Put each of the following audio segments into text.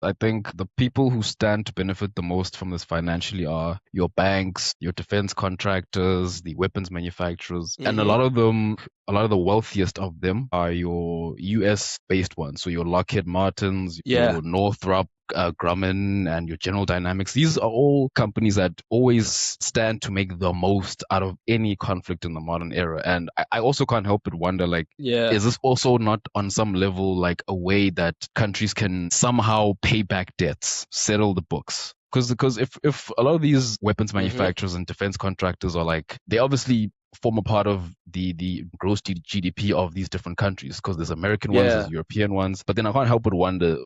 I think the people who stand to benefit the most from this financially are your banks, your defense contractors, the weapons manufacturers, and Mm-hmm. a lot of the wealthiest of them are your US based ones. So your Lockheed Martins, Yeah. your Northrop Grumman, and your General Dynamics. These are all companies that always stand to make the most out of any conflict in the modern era. And I also can't help but wonder, like, Yeah. is this also not on some level like a way that countries can somehow pay back debts, settle the books? Because if a lot of these weapons Mm-hmm. manufacturers and defense contractors are like, they obviously form a part of the gross GDP of these different countries, because there's American ones, there's Yeah. European ones. But then I can't help but wonder,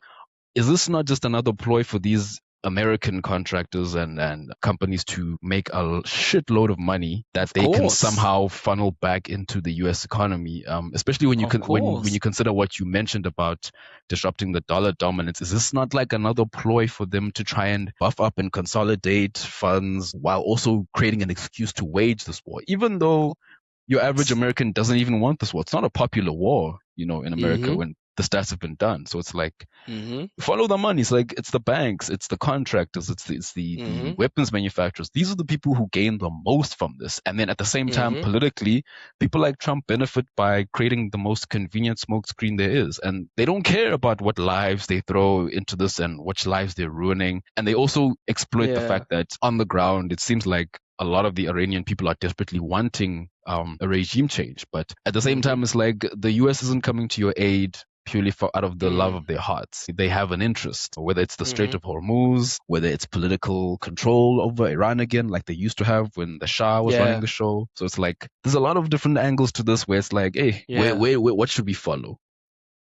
is this not just another ploy for these American contractors and companies to make a shitload of money that Of they can course. somehow funnel back into the U.S. economy? Especially when Of when you course. consider what you mentioned about disrupting the dollar dominance. Is this not like another ploy for them to try and buff up and consolidate funds while also creating an excuse to wage this war? Even though your average American doesn't even want this war. It's not a popular war, in America Mm-hmm. when the stats have been done. So it's like, Mm-hmm. follow the money. It's like, it's the banks, it's the contractors, the Mm-hmm. weapons manufacturers. These are the people who gain the most from this. And then at the same time, Mm-hmm. politically, people like Trump benefit by creating the most convenient smokescreen there is. And they don't care about what lives they throw into this and which lives they're ruining. And they also exploit the Yeah. fact that on the ground, it seems like a lot of the Iranian people are desperately wanting a regime change. But at the same Mm-hmm. time, it's like the US isn't coming to your aid purely out of the love Mm-hmm. of their hearts. They have an interest, whether it's the Strait Mm-hmm. of Hormuz, whether it's political control over Iran again, like they used to have when the Shah was running Yeah. the show. So it's like there's a lot of different angles to this where it's like, hey, Yeah. what should we follow?